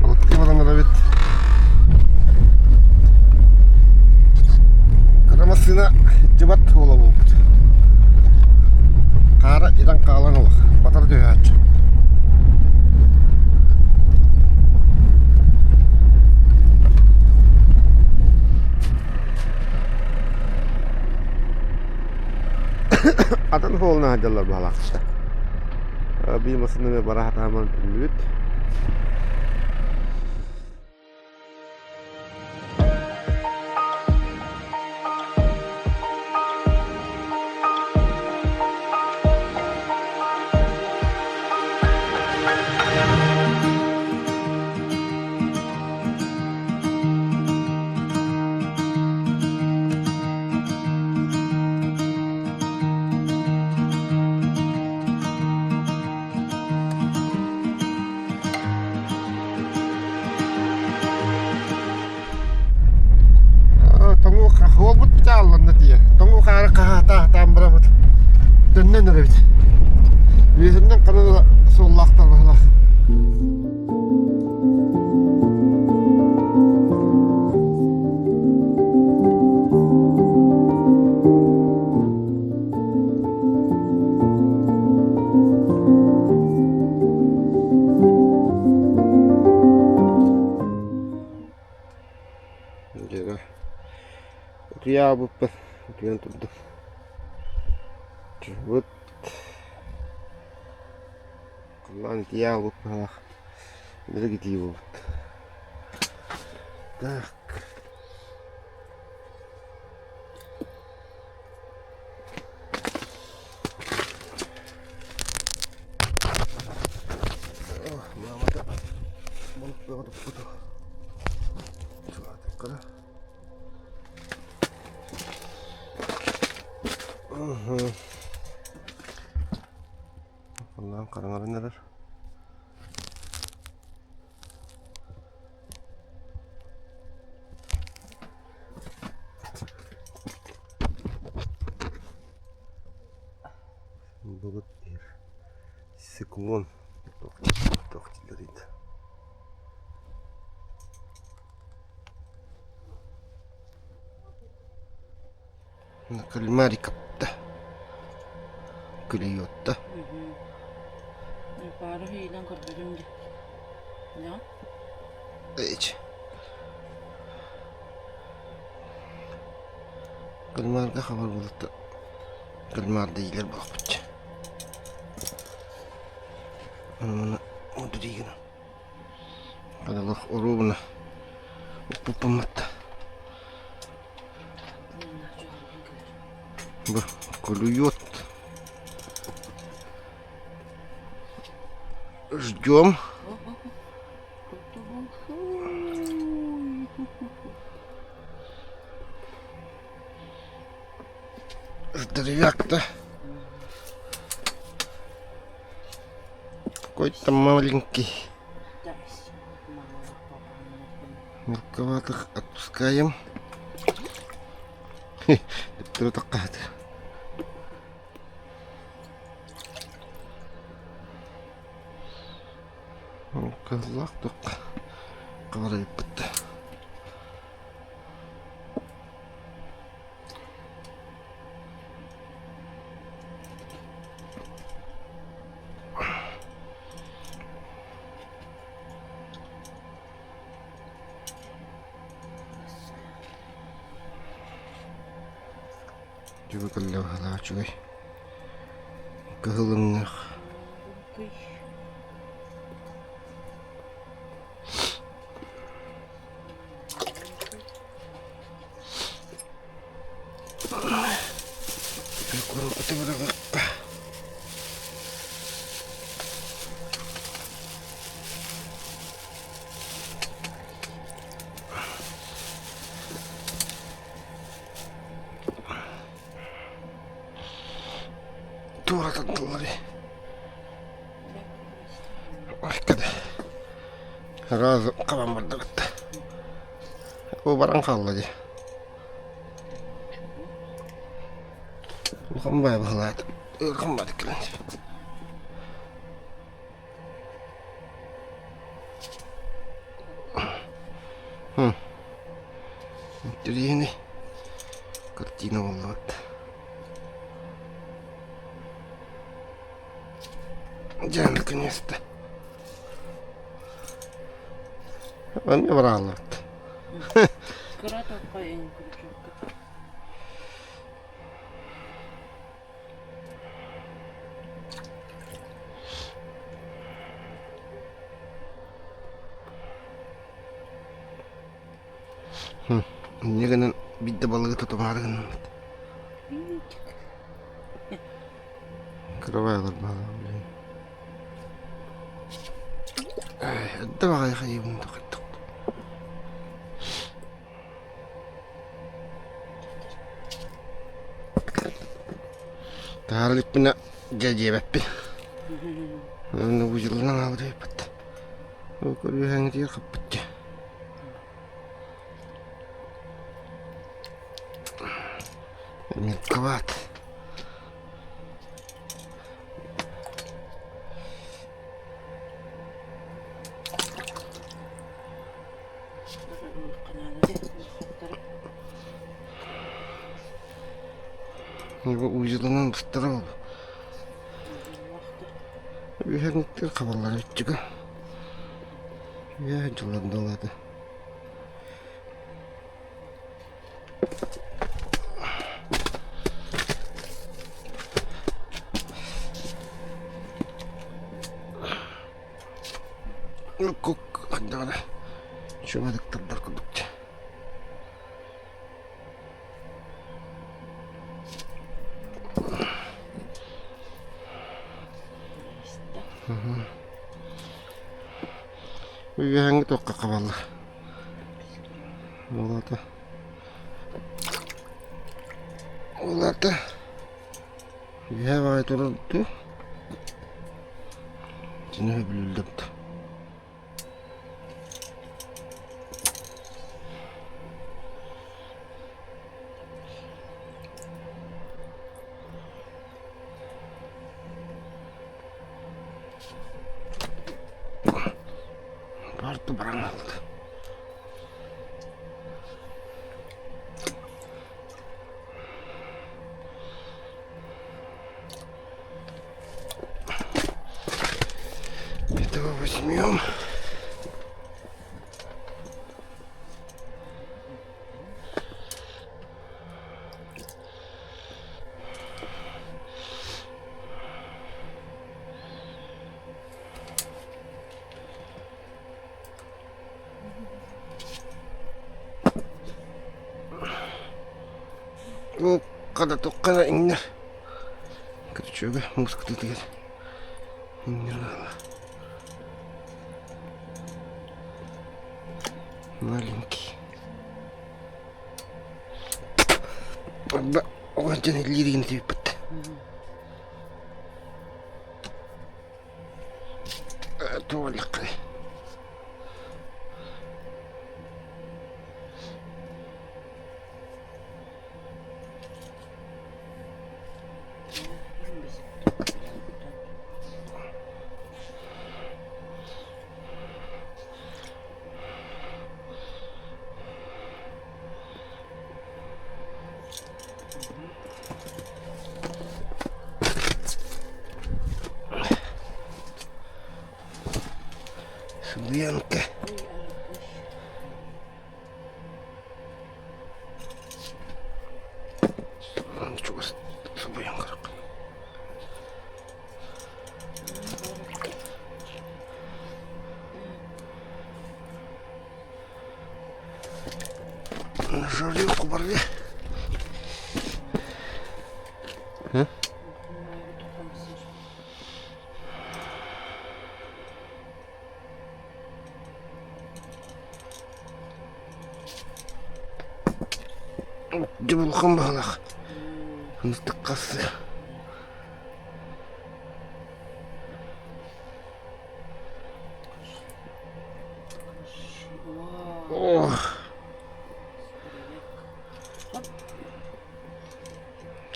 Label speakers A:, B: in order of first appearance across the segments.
A: Balıklı balanlara bit. Karamasına cıbat olalım. Kara ilan kalan olur. Batar diyor aç. Atan holna hajalar balak işte. Bir masında ve barahat aman tümlüt. Hol but çallandı diye. Tomu kara kahta tambra but. Dönnen evet. Yüzünden kanalı sollakta var. Rüya bu ben. Rüya tuttu. Cıvıt. Kullan rüya bu ben. Nereye gidiyor bu? Tak. Oh, mama da. Balık böyle kutu. Şurada kadar. Allah'ım karanlığı neler? Bulut bir siklon doktileriydi. Kalmari kapta. Gülüyordu.
B: Baru hilang kerjanya. Ya?
A: Hiç. Kalmarga haber buluttu. Kalmar değiller bakıpçı. Onu mudiriyim. Allah orubuna. Upupamatta. Bu gülüyor. Ждем. Здоровяк-то. Какой-то маленький. Мелковатых отпускаем. Кто такая? Kızlak da kavrayıp bitti. Coba kalau halah cuy. Kehulungnya. Kurang putih berapa? Tuh tentulah deh. Wah kada. Harus kawan berdekat. Oh barang kalah aja. Kembali bahalat, kembali kelas. Интересная картина была. Да, наконец-то. Он не врал.
B: Кратко паянь крючок.
A: Негенен бидде балыгы тутумарыгын. Кровайлар бала. Давай хайбын токаттык. Тарлык бина жажебеппин. Оны ужулдан алып. Көрүһәң дия каппытчы. Мелковат. Его ужулдан быстырып. Үйәңтер кабаллар өтчүгө. Я жыландалады. Кок андагы чөмөлүктөр кылдыкчы. Үйәңге токка кабаллар. Оларды үйә бай турду. Жіне білілдіпті. Барды баран алды. Этого возьмем. Ну, когда только иннер. Крючок, муск тут есть. Иннер надо. Маленький. Да, вот он лирин типа. Только. Субьянка. Ничего, субьянка. Нажали в кубарве. Жабылған бағалақ. Ұныстық қасы.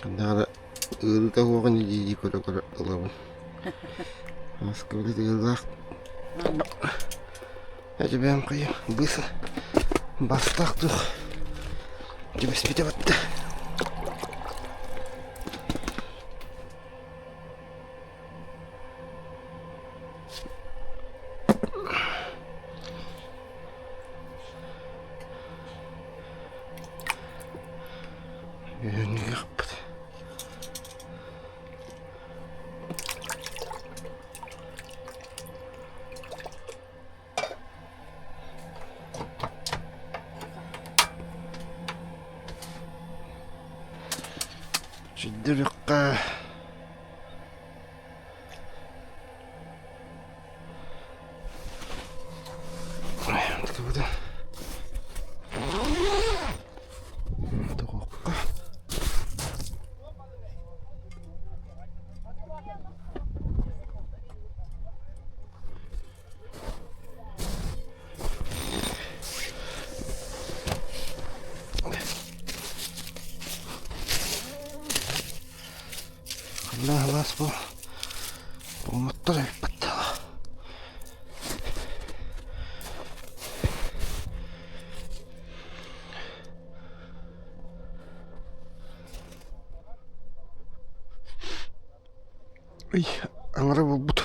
A: Қандағыда ұғылта оған ежейді көрі ұлабын. Асқы білді ұғылақ. Әжі бәм қайым. Бысы. Бастақтық. Кебес бете батты. Неге қаппады. Жиддіріққа. Антық бұда. Тоққа. Nah, las po. Pumotor el patado. Uy, ang rabot.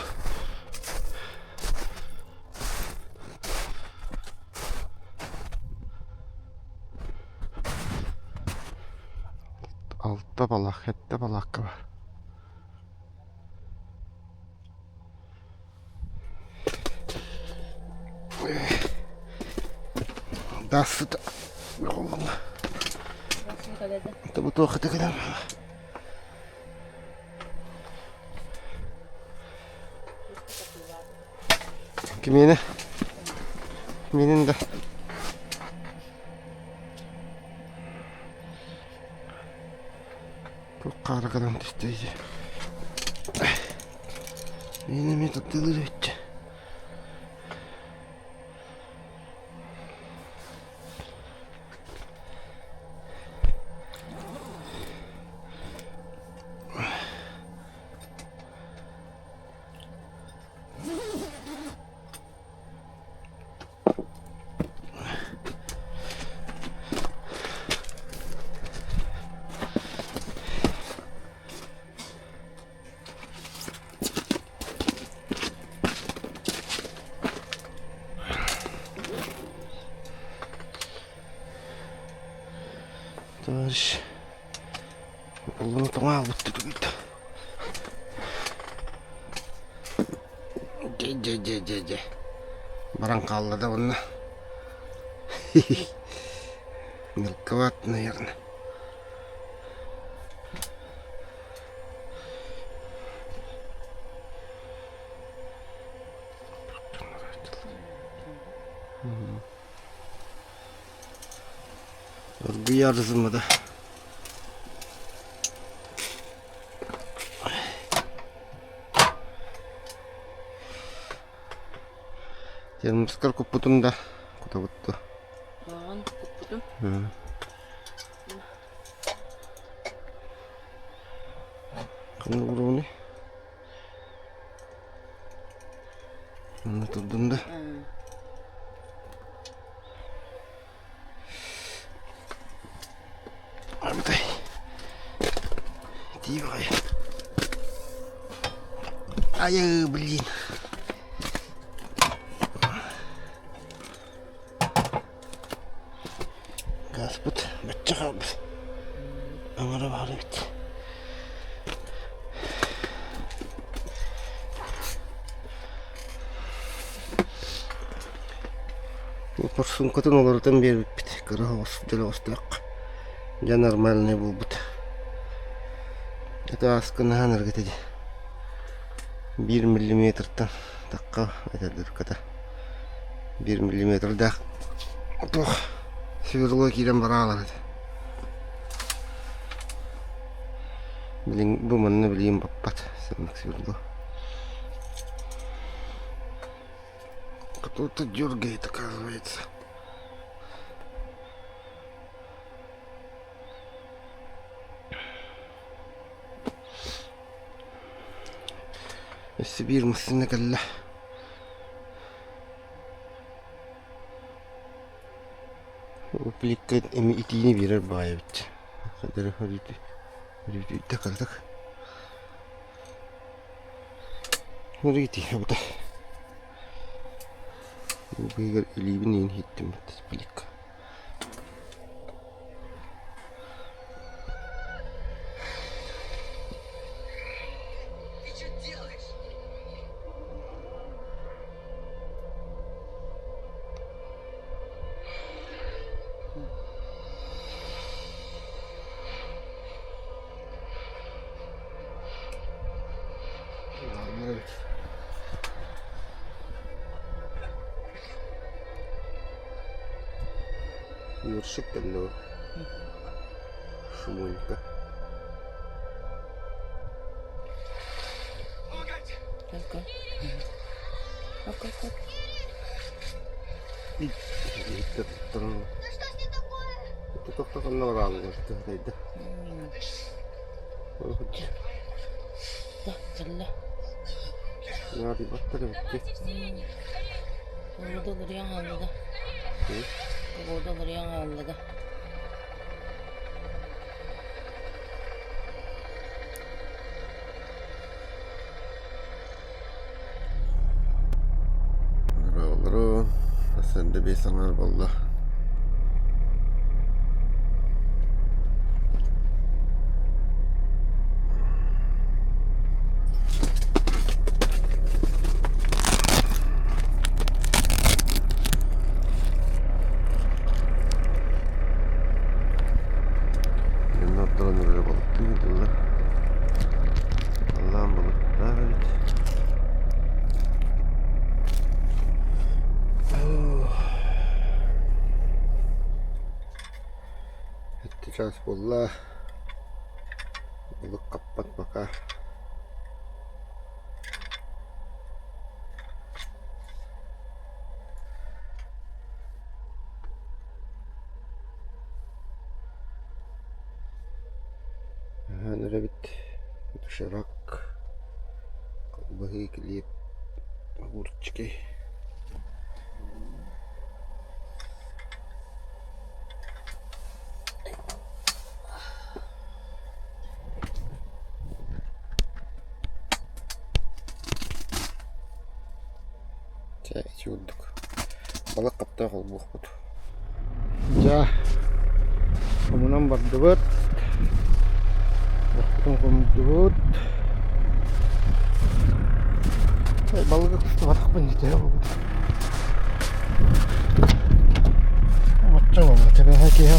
A: Altta balak, hette balak var. Dasta yoğun. Tabu tohkata kadar. Kimine? Kiminin de. Bu kargadan tüsteyci. Yine mi tatlıdır ötçe? Terus belum tengah betul gitu. Je. Barang kaldı da bununla. Мелковат, наверное. Örgü zımıdı. Yanımızkar kuputun da kutu kutu.
B: kuputun.
A: Kanı vuru ne? Anlatıldığında. Арбитай. Иди, бай. Ай, блин. Господь, баччаға біз. Аңыра бары бит. Порсумкатын олардан беріп бит. Кыра осып деле остақ. Я нормальный был бы. Это аскана энергетики. 1 миллиметр-тан такка это дыркада. 1 миллиметр да. Тох сверло кирен баралар. Блин, буманны билим баппат. Сэмэк сверло. Кто-то дергает, оказывается. السبير مسنا كله Пиликкет эми итини бирер баайбыт. Кадары хөрүтү такалдык. Хөрүтү абыта. Быйгар илибин ин хиттим бат пилик. Юршиккаллоо. Шумойка.
B: Только. Как?
A: Иттаттарну. Это только каннавраалга тахтайда.
B: Да, калла.
A: Яади баттар битти.
B: Orada duruyan halıda. Orada duruyan halıda.
A: Bravo. Sen de bir sanar valla. Yanlardan balık değil mi? Allah'ın balıklar. Сейчас болла balık kapatmaka. Нравит доширак, колбаги, хлеб, огурчики. Чай чудок. Balık kapta kolbuk bu. Ja. Kemudian berdebut. Berdebut. Balık kıstı batak ben ya. Macam apa cara haki ya?